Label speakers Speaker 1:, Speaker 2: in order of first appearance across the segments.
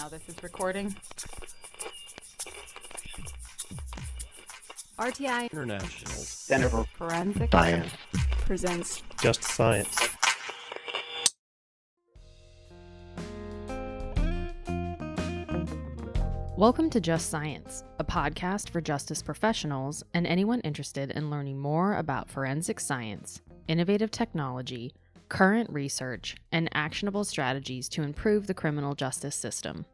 Speaker 1: now this is recording. RTI
Speaker 2: International
Speaker 3: Center for
Speaker 1: Forensic
Speaker 3: Science
Speaker 1: presents
Speaker 2: Just Science.
Speaker 4: Welcome to Just Science, a podcast for justice professionals and anyone interested in learning more about forensic science, innovative technology, current research, and actionable strategies to improve the criminal justice system.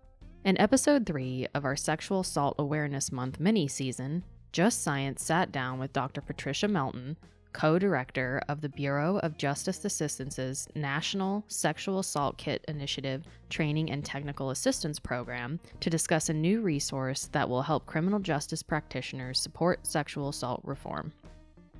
Speaker 4: In episode 3 of our Sexual Assault Awareness Month mini-season, Just Science sat down with Dr. Patricia Melton, co-director of the Bureau of Justice Assistance's National Sexual Assault Kit Initiative Training and Technical Assistance Program, to discuss a new resource that will help criminal justice practitioners support sexual assault reform.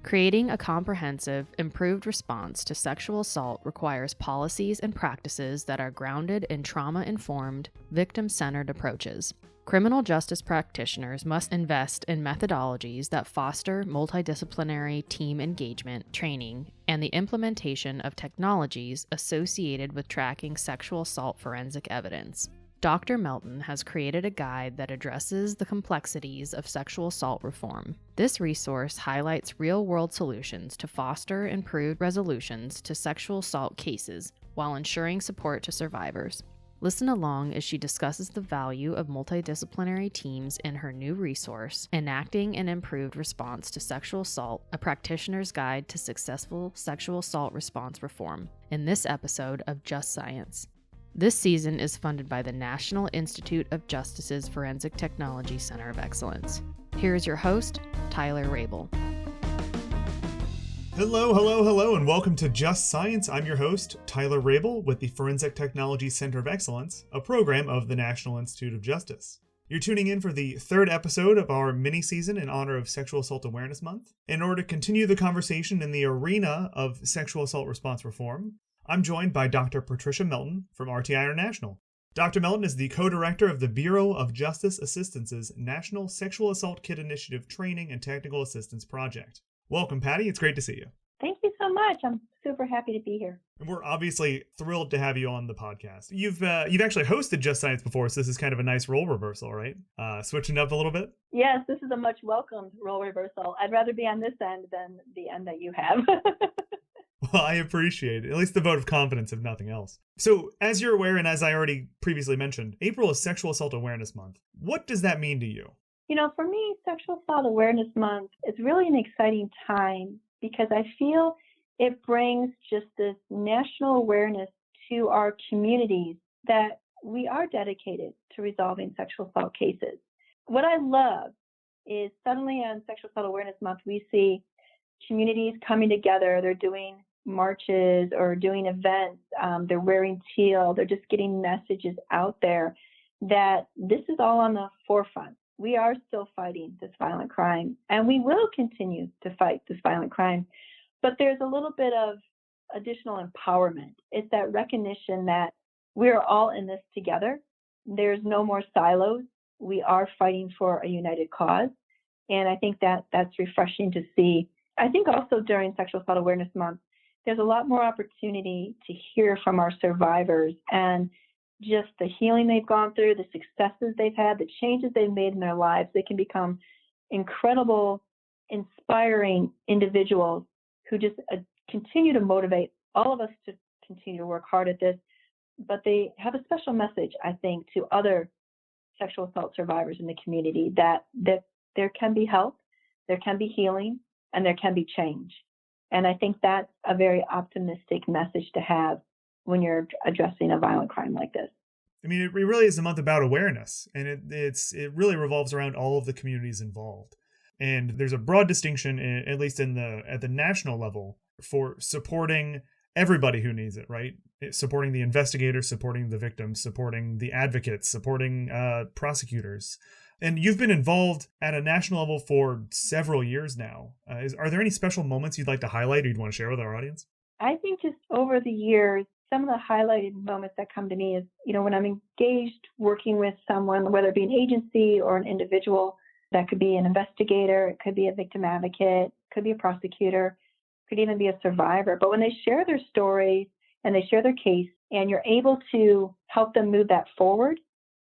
Speaker 4: Creating a comprehensive, improved response to sexual assault requires policies and practices that are grounded in trauma-informed, victim-centered approaches. Criminal justice practitioners must invest in methodologies that foster multidisciplinary team engagement, training, and the implementation of technologies associated with tracking sexual assault forensic evidence. Dr. Melton has created a guide that addresses the complexities of sexual assault reform. This resource highlights real-world solutions to foster improved resolutions to sexual assault cases while ensuring support to survivors. Listen along as she discusses the value of multidisciplinary teams in her new resource, Enacting an Improved Response to Sexual Assault, a Practitioner's Guide to Successful Sexual Assault Response Reform, in this episode of Just Science. This season is funded by the National Institute of Justice's Forensic Technology Center of Excellence. Here is your host, Tyler Rabel.
Speaker 5: Hello, and welcome to Just Science. I'm your host, Tyler Rabel, with the Forensic Technology Center of Excellence, a program of the National Institute of Justice. You're tuning in for the third episode of our mini-season in honor of Sexual Assault Awareness Month. In order to continue the conversation in the arena of sexual assault response reform, I'm joined by Dr. Patricia Melton from RTI International. Dr. Melton is the co-director of the Bureau of Justice Assistance's National Sexual Assault Kit Initiative Training and Technical Assistance Project. Welcome, Patty. It's great to see you.
Speaker 6: Thank you so much. I'm super happy to be here.
Speaker 5: And we're obviously thrilled to have you on the podcast. You've actually hosted Just Science before, so this is kind of a nice role reversal, right? Switching it up a little bit?
Speaker 6: Yes, this is a much welcomed role reversal. I'd rather be on this end than the end that you have.
Speaker 5: Well, I appreciate it. At least the vote of confidence, if nothing else. So, as you're aware, and as I already previously mentioned, April is Sexual Assault Awareness Month. What does that mean to you?
Speaker 6: You know, for me, Sexual Assault Awareness Month is really an exciting time because I feel it brings just this national awareness to our communities that we are dedicated to resolving sexual assault cases. What I love is suddenly on Sexual Assault Awareness Month, we see communities coming together. They're doing marches or doing events. They're wearing teal. They're just getting messages out there that this is all on the forefront. We are still fighting this violent crime, and we will continue to fight this violent crime. But there's a little bit of additional empowerment. It's that recognition that we're all in this together. There's no more silos. We are fighting for a united cause. And I think that that's refreshing to see. I think also during Sexual Assault Awareness Month, there's a lot more opportunity to hear from our survivors and just the healing they've gone through, the successes they've had, the changes they've made in their lives. They can become incredible, inspiring individuals who just continue to motivate all of us to continue to work hard at this. But they have a special message, I think, to other sexual assault survivors in the community that there can be help, there can be healing, and there can be change. And I think that's a very optimistic message to have when you're addressing a violent crime like this.
Speaker 5: I mean, it really is a month about awareness, and it really revolves around all of the communities involved. And there's a broad distinction, at least at the national level, for supporting everybody who needs it, right? Supporting the investigators, supporting the victims, supporting the advocates, supporting prosecutors. And you've been involved at a national level for several years now. Are there any special moments you'd like to highlight or you'd want to share with our audience?
Speaker 6: I think just over the years, some of the highlighted moments that come to me is, when I'm engaged working with someone, whether it be an agency or an individual, that could be an investigator, it could be a victim advocate, could be a prosecutor, could even be a survivor. But when they share their story and they share their case and you're able to help them move that forward,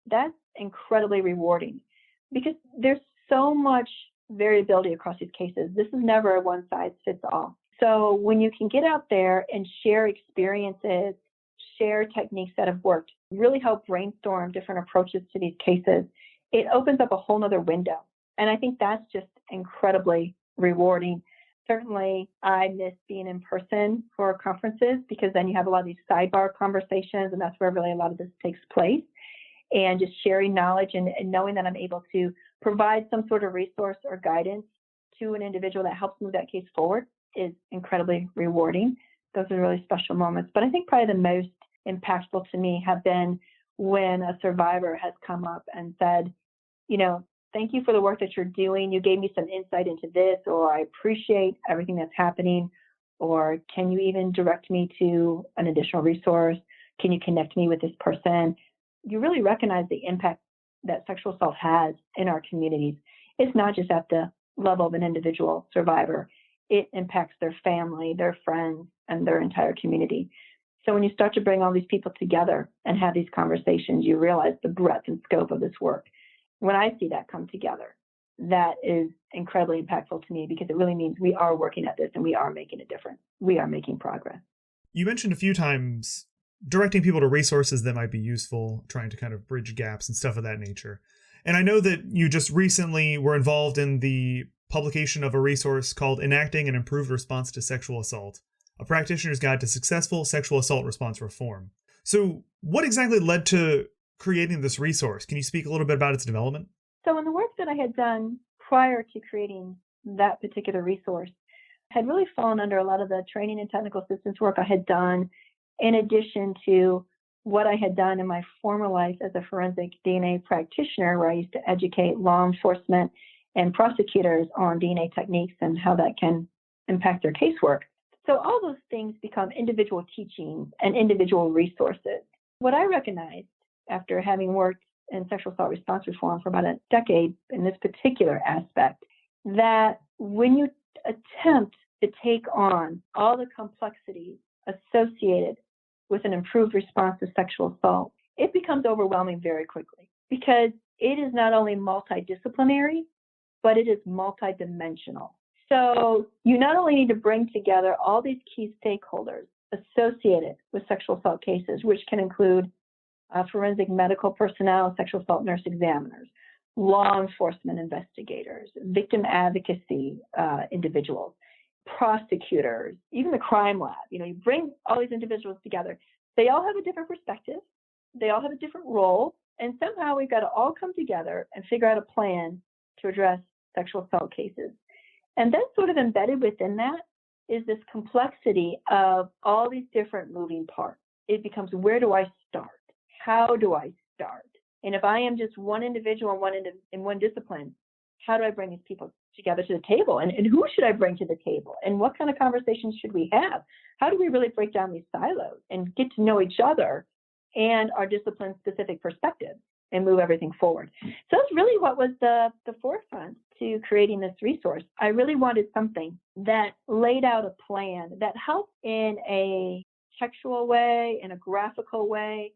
Speaker 6: that's incredibly rewarding because there's so much variability across these cases. This is never a one size fits all. So when you can get out there and share experiences, share techniques that have worked, really help brainstorm different approaches to these cases, it opens up a whole nother window. And I think that's just incredibly rewarding. Certainly, I miss being in person for conferences because then you have a lot of these sidebar conversations, and that's where really a lot of this takes place. And just sharing knowledge and knowing that I'm able to provide some sort of resource or guidance to an individual that helps move that case forward is incredibly rewarding. Those are really special moments. But I think probably the most impactful to me have been when a survivor has come up and said, thank you for the work that you're doing. You gave me some insight into this, or I appreciate everything that's happening, or can you even direct me to an additional resource? Can you connect me with this person? You really recognize the impact that sexual assault has in our communities. It's not just at the level of an individual survivor. It impacts their family, their friends, and their entire community. So when you start to bring all these people together and have these conversations, you realize the breadth and scope of this work. When I see that come together, that is incredibly impactful to me because it really means we are working at this and we are making a difference. We are making progress.
Speaker 5: You mentioned a few times directing people to resources that might be useful, trying to kind of bridge gaps and stuff of that nature. And I know that you just recently were involved in the publication of a resource called Enacting an Improved Response to Sexual Assault, a practitioner's guide to successful sexual assault response reform. So what exactly led to creating this resource? Can you speak a little bit about its development?
Speaker 6: So in the work that I had done prior to creating that particular resource, had really fallen under a lot of the training and technical assistance work I had done, in addition to what I had done in my former life as a forensic DNA practitioner, where I used to educate law enforcement and prosecutors on DNA techniques and how that can impact their casework. So all those things become individual teachings and individual resources. What I recognized after having worked in sexual assault response reform for about a decade in this particular aspect, that when you attempt to take on all the complexities associated with an improved response to sexual assault, it becomes overwhelming very quickly because it is not only multidisciplinary, but it is multidimensional. So you not only need to bring together all these key stakeholders associated with sexual assault cases, which can include forensic medical personnel, sexual assault nurse examiners, law enforcement investigators, victim advocacy individuals, prosecutors, even the crime lab. You bring all these individuals together. They all have a different perspective. They all have a different role. And somehow we've got to all come together and figure out a plan to address sexual assault cases. And then sort of embedded within that is this complexity of all these different moving parts. It becomes, where do I start? How do I start? And if I am just one individual in one discipline, how do I bring these people together to the table? And who should I bring to the table? And what kind of conversations should we have? How do we really break down these silos and get to know each other and our discipline-specific perspectives and move everything forward? So that's really what was the forefront to creating this resource. I really wanted something that laid out a plan that helped in a textual way, in a graphical way,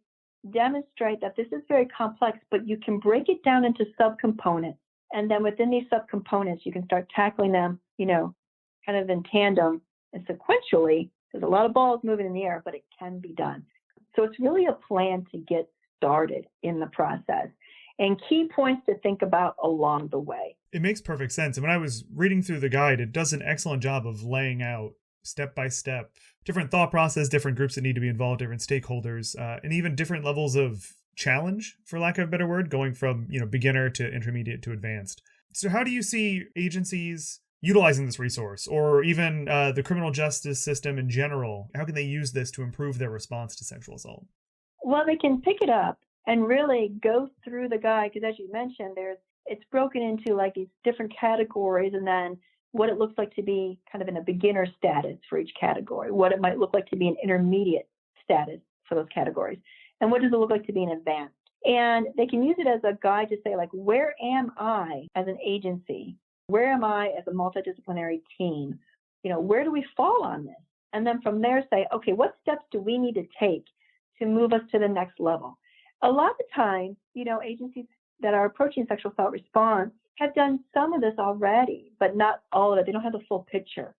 Speaker 6: demonstrate that this is very complex, but you can break it down into subcomponents. And then within these subcomponents, you can start tackling them, kind of in tandem and sequentially. There's a lot of balls moving in the air, but it can be done. So it's really a plan to get started in the process and key points to think about along the way.
Speaker 5: It makes perfect sense. And when I was reading through the guide, it does an excellent job of laying out step by step different thought process, different groups that need to be involved, different stakeholders, and even different levels of challenge, for lack of a better word, going from beginner to intermediate to advanced. So how do you see agencies utilizing this resource, or even the criminal justice system in general? How can they use this to improve their response to sexual assault?
Speaker 6: Well, they can pick it up and really go through the guide, because as you mentioned, it's broken into like these different categories, and then what it looks like to be kind of in a beginner status for each category, what it might look like to be an intermediate status for those categories, and what does it look like to be an advanced. And they can use it as a guide to say, like, where am I as an agency? Where am I as a multidisciplinary team? Where do we fall on this? And then from there say, okay, what steps do we need to take to move us to the next level? A lot of the time, agencies that are approaching sexual assault response have done some of this already, but not all of it. They don't have the full picture.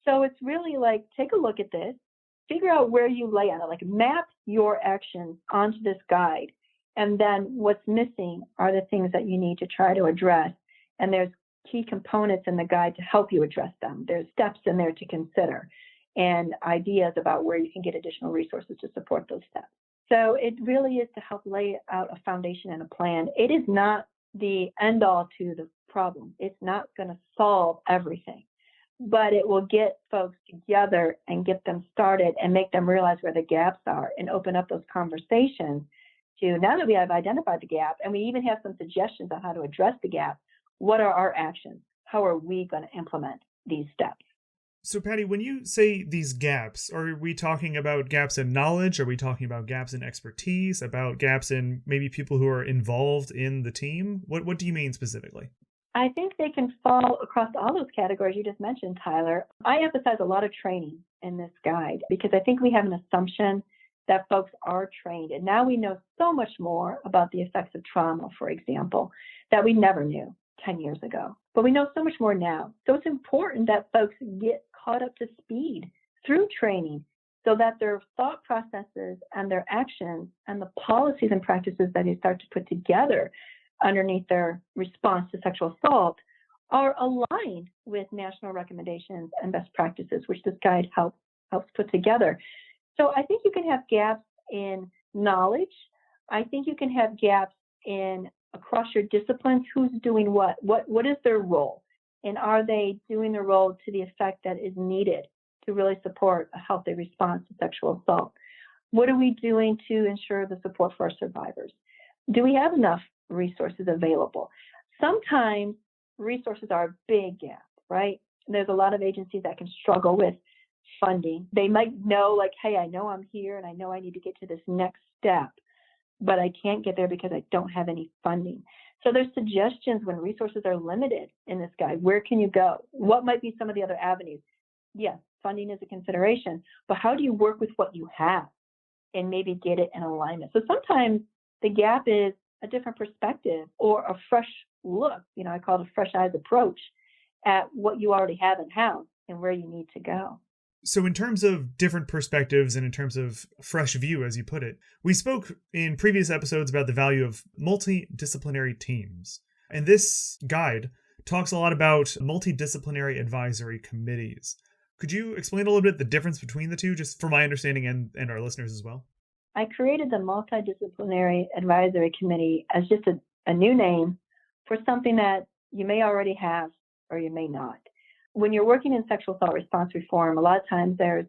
Speaker 6: So it's really like, take a look at this, figure out where you lay on it, like map your actions onto this guide. And then what's missing are the things that you need to try to address. And there's key components in the guide to help you address them. There's steps in there to consider and ideas about where you can get additional resources to support those steps. So it really is to help lay out a foundation and a plan. It is not the end all to the problem. It's not going to solve everything, but it will get folks together and get them started and make them realize where the gaps are and open up those conversations to, now that we have identified the gap and we even have some suggestions on how to address the gap, what are our actions? How are we going to implement these steps?
Speaker 5: So, Patty, when you say these gaps, are we talking about gaps in knowledge? Are we talking about gaps in expertise? About gaps in maybe people who are involved in the team? What do you mean specifically?
Speaker 6: I think they can fall across all those categories you just mentioned, Tyler. I emphasize a lot of training in this guide because I think we have an assumption that folks are trained. And now we know so much more about the effects of trauma, for example, that we never knew 10 years ago. But we know so much more now. So it's important that folks get caught up to speed through training so that their thought processes and their actions and the policies and practices that they start to put together underneath their response to sexual assault are aligned with national recommendations and best practices, which this guide helps put together. So I think you can have gaps in knowledge. I think you can have gaps in across your disciplines, who's doing what is their role? And are they doing the role to the effect that is needed to really support a healthy response to sexual assault? What are we doing to ensure the support for our survivors? Do we have enough resources available? Sometimes resources are a big gap, right? There's a lot of agencies that can struggle with funding. They might know, like, hey, I know I'm here and I know I need to get to this next step, but I can't get there because I don't have any funding. So there's suggestions when resources are limited in this guide. Where can you go? What might be some of the other avenues? Yes, funding is a consideration, but how do you work with what you have and maybe get it in alignment? So sometimes the gap is a different perspective or a fresh look. I call it a fresh eyes approach at what you already have in-house and where you need to go.
Speaker 5: So in terms of different perspectives and in terms of fresh view, as you put it, we spoke in previous episodes about the value of multidisciplinary teams. And this guide talks a lot about multidisciplinary advisory committees. Could you explain a little bit the difference between the two, just for my understanding and our listeners as well?
Speaker 6: I created the Multidisciplinary Advisory Committee as just a new name for something that you may already have or you may not. When you're working in sexual assault response reform, a lot of times there's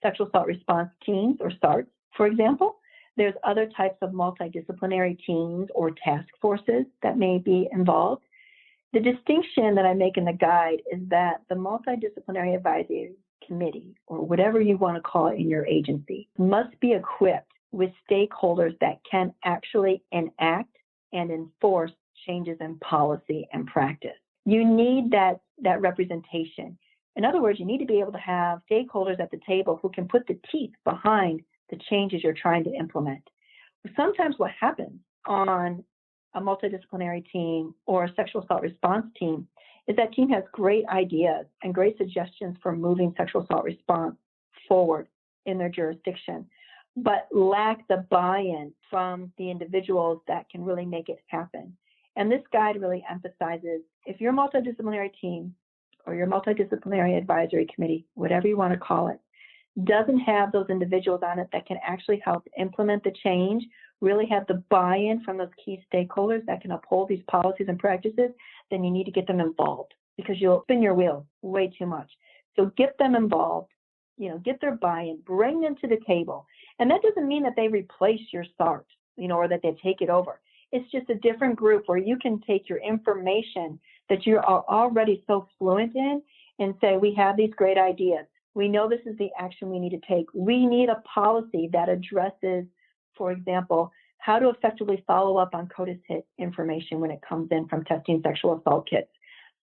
Speaker 6: sexual assault response teams or SARTs, for example. There's other types of multidisciplinary teams or task forces that may be involved. The distinction that I make in the guide is that the Multidisciplinary Advisory Committee, or whatever you want to call it in your agency, must be equipped with stakeholders that can actually enact and enforce changes in policy and practice. You need that representation. In other words, you need to be able to have stakeholders at the table who can put the teeth behind the changes you're trying to implement. Sometimes what happens on a multidisciplinary team or a sexual assault response team is that team has great ideas and great suggestions for moving sexual assault response forward in their jurisdiction, but lack the buy-in from the individuals that can really make it happen. And this guide really emphasizes, if your multidisciplinary team or your multidisciplinary advisory committee, whatever you want to call it, doesn't have those individuals on it that can actually help implement the change, really have the buy-in from those key stakeholders that can uphold these policies and practices, then you need to get them involved because you'll spin your wheels way too much. So get them involved, get their buy-in, bring them to the table. And that doesn't mean that they replace your SART, or that they take it over. It's just a different group where you can take your information that you are already so fluent in and say, we have these great ideas. We know this is the action we need to take. We need a policy that addresses, for example, how to effectively follow up on CODIS hit information when it comes in from testing sexual assault kits.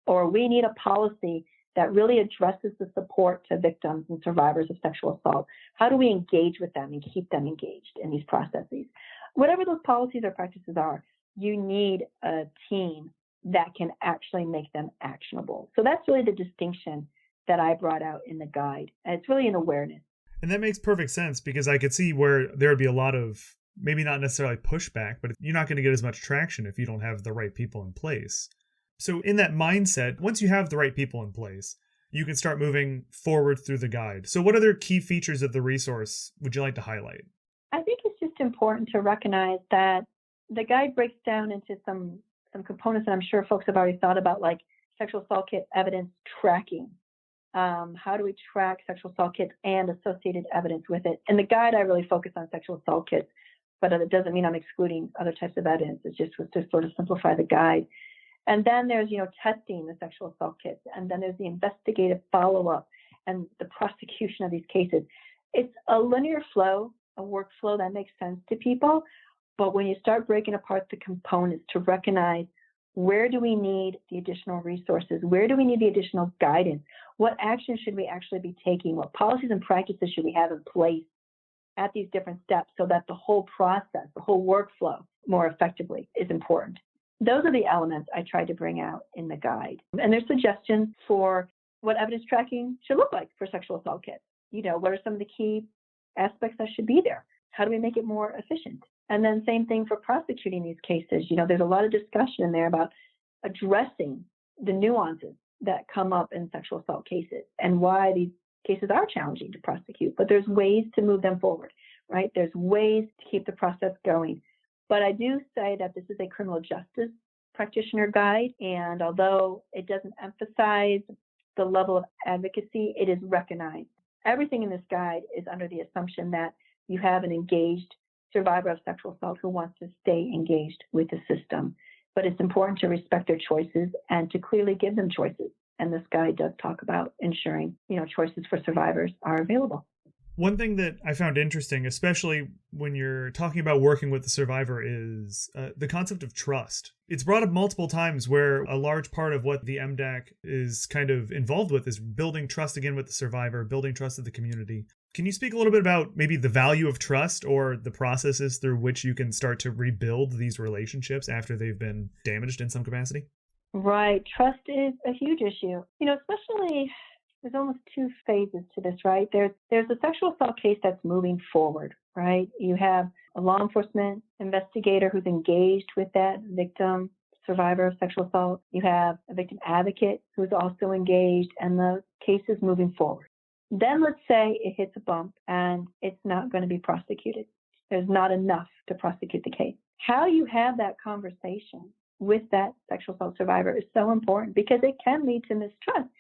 Speaker 6: Or we need a policy that really addresses the support to victims and survivors of sexual assault. How do we engage with them and keep them engaged in these processes? whatever those policies or practices are, you need a team that can actually make them actionable. So that's really the distinction that I brought out in the guide. And it's really an awareness.
Speaker 5: And that makes perfect sense, because I could see where there would be a lot of, maybe not necessarily pushback, but you're not going to get as much traction if you don't have the right people in place. So in that mindset, once you have the right people in place, you can start moving forward through the guide. So what other key features of the resource would you like to highlight?
Speaker 6: I think it's just important to recognize that the guide breaks down into some components that I'm sure folks have already thought about, like sexual assault kit evidence tracking. How do we track sexual assault kits and associated evidence with it? In the guide, I really focus on sexual assault kits, but it doesn't mean I'm excluding other types of evidence. It's just to sort of simplify the guide. And then there's, testing the sexual assault kits. And then there's the investigative follow-up and the prosecution of these cases. It's a linear flow, a workflow that makes sense to people. But when you start breaking apart the components to recognize, where do we need the additional resources? Where do we need the additional guidance? What action should we actually be taking? What policies and practices should we have in place at these different steps so that the whole process, the whole workflow more effectively is important? Those are the elements I tried to bring out in the guide. And there's suggestions for what evidence tracking should look like for sexual assault kits. What are some of the key aspects that should be there? How do we make it more efficient? And then same thing for prosecuting these cases. There's a lot of discussion in there about addressing the nuances that come up in sexual assault cases and why these cases are challenging to prosecute. But there's ways to move them forward, right? There's ways to keep the process going. But I do say that this is a criminal justice practitioner guide, and although it doesn't emphasize the level of advocacy, it is recognized. Everything in this guide is under the assumption that you have an engaged survivor of sexual assault who wants to stay engaged with the system. But it's important to respect their choices and to clearly give them choices. And this guide does talk about ensuring, choices for survivors are available.
Speaker 5: One thing that I found interesting, especially when you're talking about working with the survivor, is the concept of trust. It's brought up multiple times where a large part of what the MDAC is kind of involved with is building trust again with the survivor, building trust with the community. Can you speak a little bit about maybe the value of trust or the processes through which you can start to rebuild these relationships after they've been damaged in some capacity?
Speaker 6: Right. Trust is a huge issue. Especially there's almost two phases to this, right? There's a sexual assault case that's moving forward, right? You have a law enforcement investigator who's engaged with that victim, survivor of sexual assault. You have a victim advocate who's also engaged, and the case is moving forward. Then let's say it hits a bump and it's not going to be prosecuted. There's not enough to prosecute the case. How you have that conversation with that sexual assault survivor is so important, because it can lead to mistrust.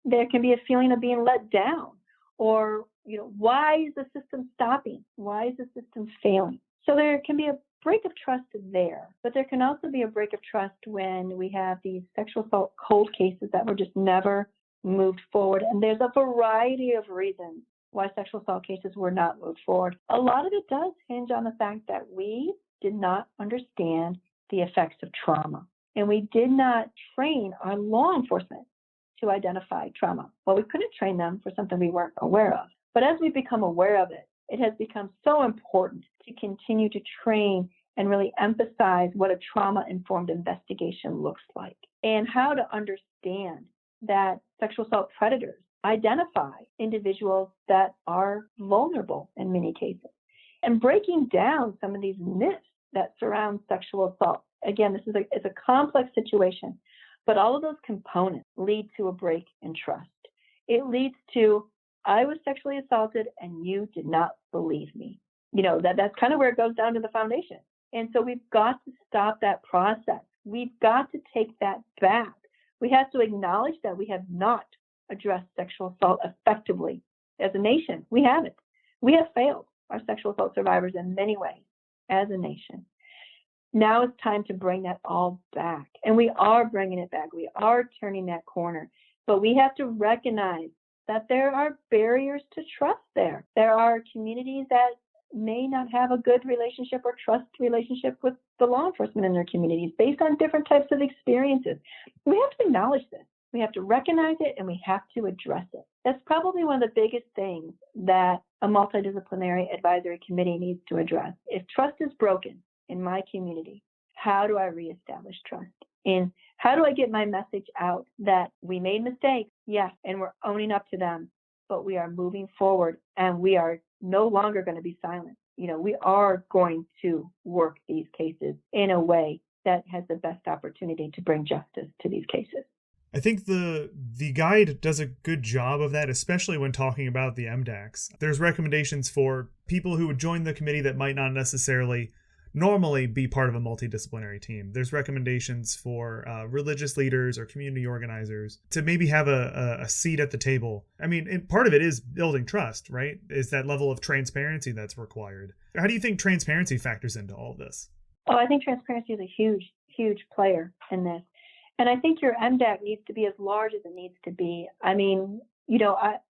Speaker 6: There can be a feeling of being let down, or, why is the system stopping? Why is the system failing? So there can be a break of trust there, but there can also be a break of trust when we have these sexual assault cold cases that were just never moved forward. And there's a variety of reasons why sexual assault cases were not moved forward. A lot of it does hinge on the fact that we did not understand the effects of trauma, and we did not train our law enforcement to identify trauma. Well, we couldn't train them for something we weren't aware of. But as we become aware of it, it has become so important to continue to train and really emphasize what a trauma-informed investigation looks like, and how to understand that sexual assault predators identify individuals that are vulnerable in many cases, and breaking down some of these myths that surround sexual assault. Again, it's a complex situation, but all of those components lead to a break in trust. It leads to, I was sexually assaulted and you did not believe me. That's kind of where it goes down to the foundation. And so we've got to stop that process. We've got to take that back. We have to acknowledge that we have not addressed sexual assault effectively as a nation. We haven't. We have failed our sexual assault survivors in many ways as a nation. Now it's time to bring that all back. And we are bringing it back. We are turning that corner. But we have to recognize that there are barriers to trust there. There are communities that may not have a good relationship or trust relationship with the law enforcement in their communities based on different types of experiences. We have to acknowledge this. We have to recognize it, and we have to address it. That's probably one of the biggest things that a multidisciplinary advisory committee needs to address. If trust is broken, in my community? How do I reestablish trust? And how do I get my message out that we made mistakes, yes, and we're owning up to them, but we are moving forward and we are no longer going to be silent. We are going to work these cases in a way that has the best opportunity to bring justice to these cases.
Speaker 5: I think the guide does a good job of that, especially when talking about the MDACs. There's recommendations for people who would join the committee that might not necessarily normally be part of a multidisciplinary team. There's recommendations for religious leaders or community organizers to maybe have a seat at the table. I mean, part of it is building trust, right? Is that level of transparency that's required. How do you think transparency factors into all of this?
Speaker 6: Oh, I think transparency is a huge, huge player in this. And I think your MDAC needs to be as large as it needs to be. I mean,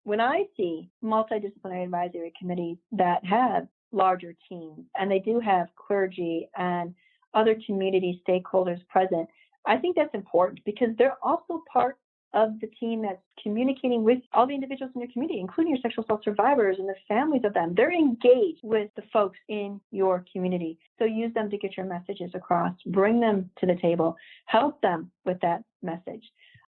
Speaker 6: when I see multidisciplinary advisory committees that have larger teams, and they do have clergy and other community stakeholders present, I think that's important because they're also part of the team that's communicating with all the individuals in your community, including your sexual assault survivors and the families of them. They're engaged with the folks in your community. So use them to get your messages across, bring them to the table, help them with that message,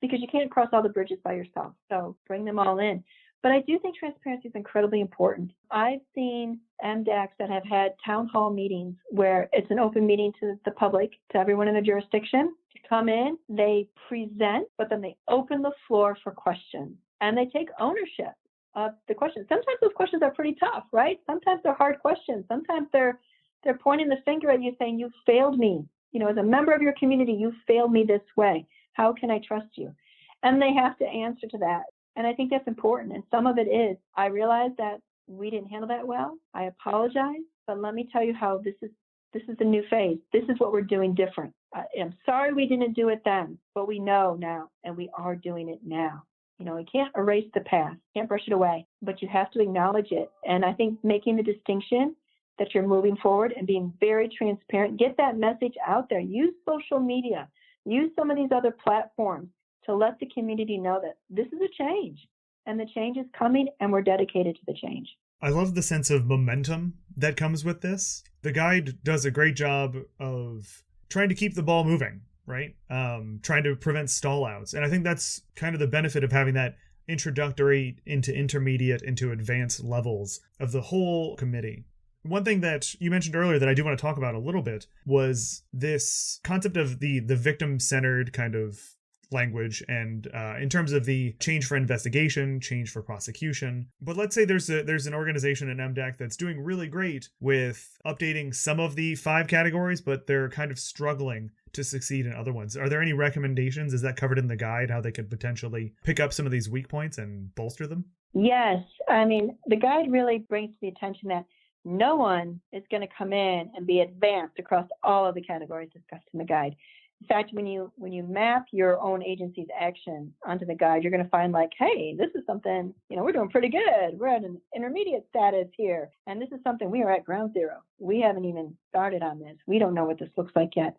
Speaker 6: because you can't cross all the bridges by yourself. So bring them all in. But I do think transparency is incredibly important. I've seen MDACs that have had town hall meetings where it's an open meeting to the public, to everyone in the jurisdiction, to come in, they present, but then they open the floor for questions. And they take ownership of the questions. Sometimes those questions are pretty tough, right? Sometimes they're hard questions. Sometimes they're pointing the finger at you saying, you failed me. As a member of your community, you failed me this way. How can I trust you? And they have to answer to that. And I think that's important. And some of it is, I realize that we didn't handle that well. I apologize, but let me tell you how this is the new phase. This is what we're doing different. I'm sorry we didn't do it then, but we know now, and we are doing it now. We can't erase the past, can't brush it away, but you have to acknowledge it. And I think making the distinction that you're moving forward and being very transparent, get that message out there. Use social media, use some of these other platforms to let the community know that this is a change and the change is coming and we're dedicated to the change.
Speaker 5: I love the sense of momentum that comes with this. The guide does a great job of trying to keep the ball moving, right? Trying to prevent stall outs. And I think that's kind of the benefit of having that introductory into intermediate into advanced levels of the whole committee. One thing that you mentioned earlier that I do want to talk about a little bit was this concept of the victim-centered kind of language and in terms of the change for investigation, change for prosecution. But let's say there's an organization in MDAC that's doing really great with updating some of the 5 categories, but they're kind of struggling to succeed in other ones. Are there any recommendations? Is that covered in the guide, how they could potentially pick up some of these weak points and bolster them?
Speaker 6: Yes. I mean, the guide really brings to the attention that no one is going to come in and be advanced across all of the categories discussed in the guide. In fact, when you map your own agency's action onto the guide, you're going to find like, hey, this is something, we're doing pretty good. We're at an intermediate status here. And this is something we are at ground zero. We haven't even started on this. We don't know what this looks like yet.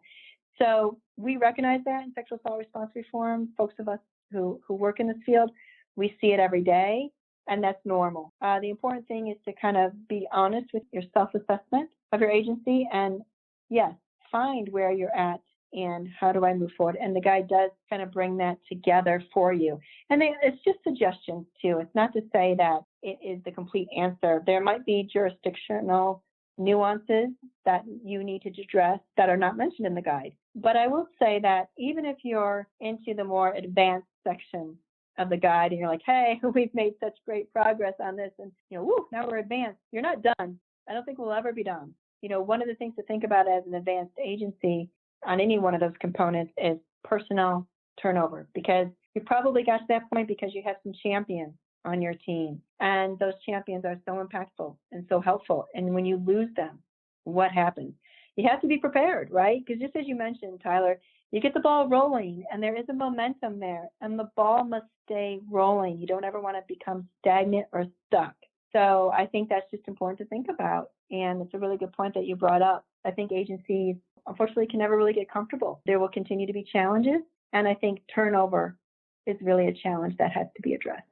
Speaker 6: So we recognize that in sexual assault response reform. Folks of us who work in this field, we see it every day, and that's normal. The important thing is to kind of be honest with your self-assessment of your agency and, yes, find where you're at and how do I move forward? And the guide does kind of bring that together for you. And it's just suggestions too. It's not to say that it is the complete answer. There might be jurisdictional nuances that you need to address that are not mentioned in the guide. But I will say that even if you're into the more advanced section of the guide and you're like, hey, we've made such great progress on this and, woo, now we're advanced. You're not done. I don't think we'll ever be done. One of the things to think about as an advanced agency on any one of those components is personnel turnover, because you probably got to that point because you have some champions on your team, and those champions are so impactful and so helpful. And when you lose them, what happens? You have to be prepared, right? Because just as you mentioned, Tyler, you get the ball rolling and there is a momentum there, and the ball must stay rolling. You don't ever want to become stagnant or stuck. So I think that's just important to think about. And it's a really good point that you brought up. I think agencies, unfortunately, can never really get comfortable. There will continue to be challenges. And I think turnover is really a challenge that has to be addressed.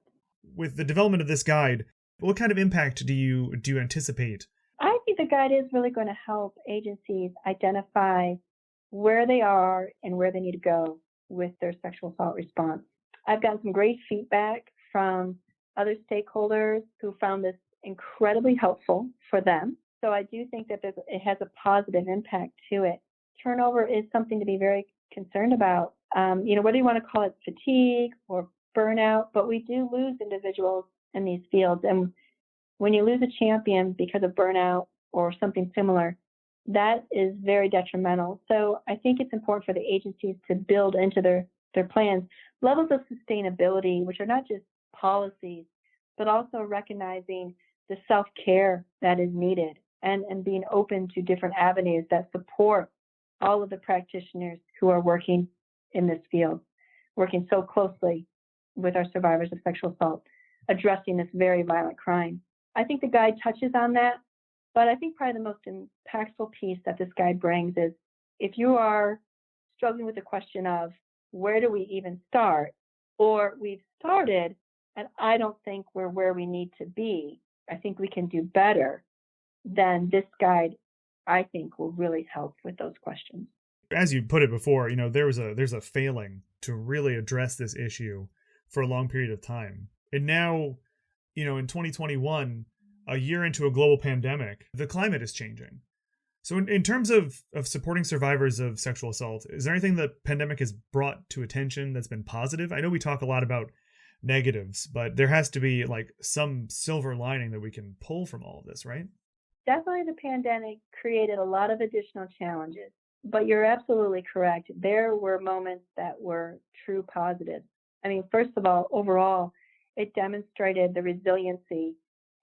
Speaker 5: With the development of this guide, what kind of impact do you anticipate?
Speaker 6: I think the guide is really going to help agencies identify where they are and where they need to go with their sexual assault response. I've gotten some great feedback from other stakeholders who found this incredibly helpful for them. So I do think that it has a positive impact to it. Turnover is something to be very concerned about. Whether you want to call it fatigue or burnout, but we do lose individuals in these fields. And when you lose a champion because of burnout or something similar, that is very detrimental. So I think it's important for the agencies to build into their plans levels of sustainability, which are not just policies, but also recognizing the self-care that is needed and being open to different avenues that support all of the practitioners who are working in this field, working so closely with our survivors of sexual assault, addressing this very violent crime. I think the guide touches on that, but I think probably the most impactful piece that this guide brings is if you are struggling with the question of where do we even start, or we've started and I don't think we're where we need to be, I think we can do better, then this guide, I think, will really help with those questions.
Speaker 5: As you put it before, there's a failing to really address this issue for a long period of time. And now, in 2021, a year into a global pandemic, the climate is changing. So in terms of supporting survivors of sexual assault, is there anything the pandemic has brought to attention that's been positive? I know we talk a lot about negatives, but there has to be like some silver lining that we can pull from all of this, right?
Speaker 6: Definitely the pandemic created a lot of additional challenges, but you're absolutely correct. There were moments that were true positives. I mean, first of all, overall, it demonstrated the resiliency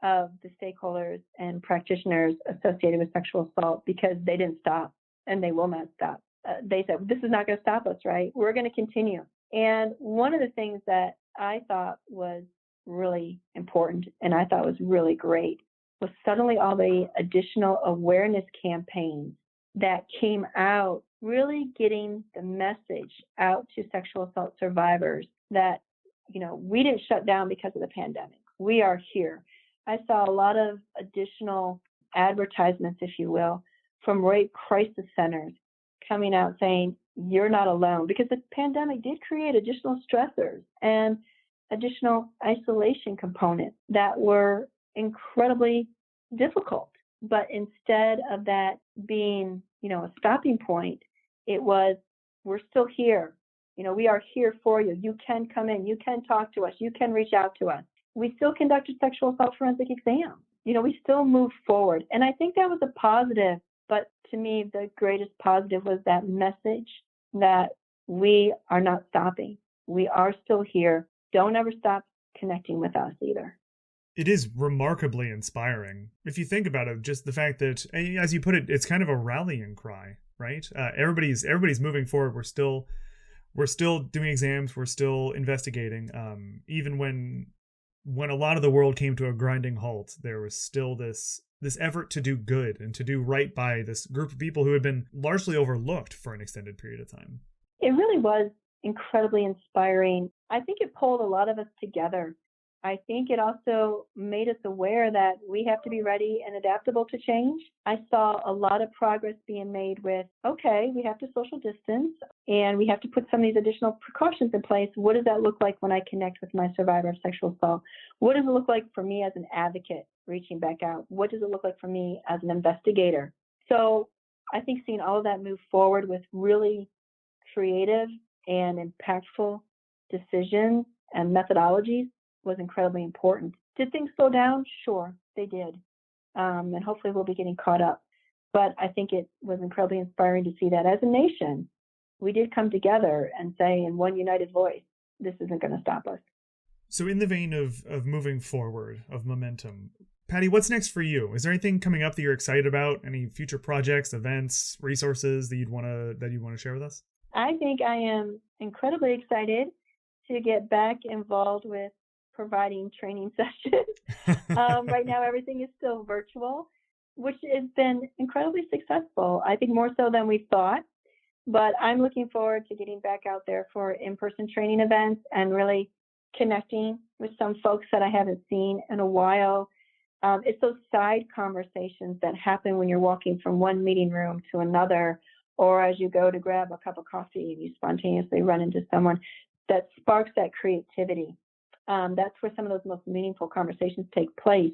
Speaker 6: of the stakeholders and practitioners associated with sexual assault because they didn't stop and they will not stop. They said, this is not going to stop us, right? We're going to continue. And one of the things that I thought was really important and I thought was really great was suddenly all the additional awareness campaigns that came out, really getting the message out to sexual assault survivors that, we didn't shut down because of the pandemic. We are here. I saw a lot of additional advertisements, if you will, from rape crisis centers coming out saying, you're not alone, because the pandemic did create additional stressors and additional isolation components that were incredibly difficult. But instead of that being, a stopping point, it was, we're still here. We are here for you. You can come in. You can talk to us. You can reach out to us. We still conducted sexual assault forensic exams. We still moved forward. And I think that was a positive. But to me, the greatest positive was that message that we are not stopping. We are still here. Don't ever stop connecting with us either.
Speaker 5: It is remarkably inspiring. If you think about it, just the fact that, as you put it, it's kind of a rallying cry, right? Everybody's moving forward. We're still doing exams. We're still investigating. Even when a lot of the world came to a grinding halt, there was still this effort to do good and to do right by this group of people who had been largely overlooked for an extended period of time.
Speaker 6: It really was incredibly inspiring. I think it pulled a lot of us together. I think it also made us aware that we have to be ready and adaptable to change. I saw a lot of progress being made with, okay, we have to social distance and we have to put some of these additional precautions in place. What does that look like when I connect with my survivor of sexual assault? What does it look like for me as an advocate reaching back out? What does it look like for me as an investigator? So I think seeing all of that move forward with really creative and impactful decisions and methodologies was incredibly important. Did things slow down? Sure, they did. And hopefully we'll be getting caught up. But I think it was incredibly inspiring to see that as a nation, we did come together and say in one united voice, this isn't going to stop us.
Speaker 5: So in the vein of moving forward, of momentum, Patty, what's next for you? Is there anything coming up that you're excited about? Any future projects, events, resources that you want to share with us?
Speaker 6: I think I am incredibly excited to get back involved with providing training sessions. Right now, everything is still virtual, which has been incredibly successful. I think more so than we thought, but I'm looking forward to getting back out there for in-person training events and really connecting with some folks that I haven't seen in a while It's those side conversations that happen when you're walking from one meeting room to another, or as you go to grab a cup of coffee and you spontaneously run into someone that sparks that creativity. That's where some of those most meaningful conversations take place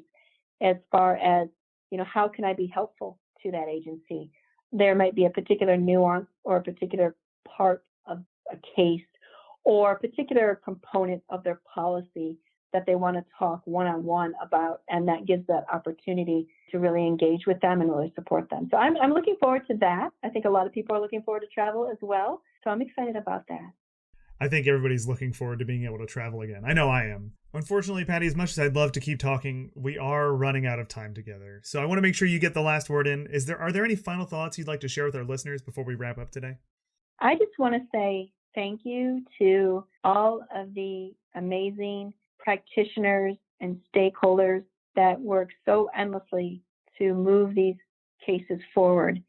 Speaker 6: as far as, how can I be helpful to that agency? There might be a particular nuance or a particular part of a case or a particular component of their policy that they want to talk one-on-one about, and that gives that opportunity to really engage with them and really support them. So I'm looking forward to that. I think a lot of people are looking forward to travel as well, so I'm excited about that.
Speaker 5: I think everybody's looking forward to being able to travel again. I know I am. Unfortunately, Patty, as much as I'd love to keep talking, we are running out of time together. So I want to make sure you get the last word in. Are there any final thoughts you'd like to share with our listeners before we wrap up today?
Speaker 6: I just want to say thank you to all of the amazing practitioners and stakeholders that work so endlessly to move these cases forward,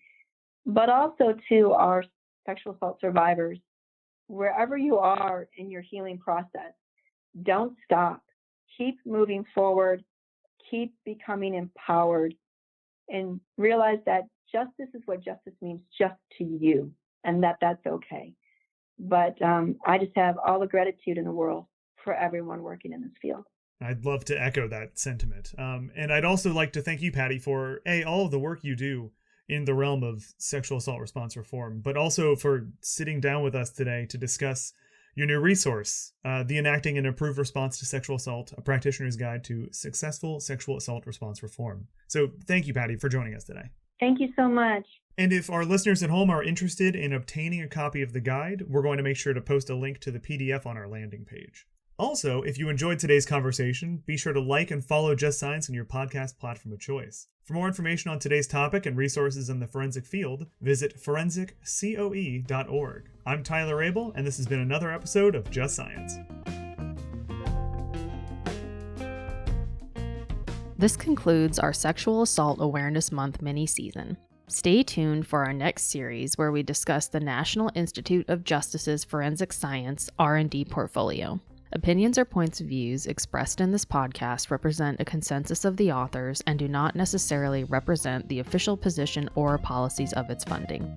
Speaker 6: but also to our sexual assault survivors. Wherever you are in your healing process, don't stop. Keep moving forward. Keep becoming empowered, and realize that justice is what justice means just to you, and that's okay. But I just have all the gratitude in the world for everyone working in this field.
Speaker 5: I'd love to echo that sentiment. And I'd also like to thank you, Patty, for all of the work you do in the realm of sexual assault response reform, but also for sitting down with us today to discuss your new resource, The Enacting an Improved Response to Sexual Assault, a Practitioner's Guide to Successful Sexual Assault Response Reform. So thank you, Patty, for joining us today.
Speaker 6: Thank you so much.
Speaker 5: And if our listeners at home are interested in obtaining a copy of the guide, we're going to make sure to post a link to the PDF on our landing page. Also, if you enjoyed today's conversation, be sure to like and follow Just Science on your podcast platform of choice. For more information on today's topic and resources in the forensic field, visit forensiccoe.org. I'm Tyler Rabel, and this has been another episode of Just Science.
Speaker 4: This concludes our Sexual Assault Awareness Month mini-season. Stay tuned for our next series where we discuss the National Institute of Justice's Forensic Science R&D portfolio. Opinions or points of views expressed in this podcast represent a consensus of the authors and do not necessarily represent the official position or policies of its funding.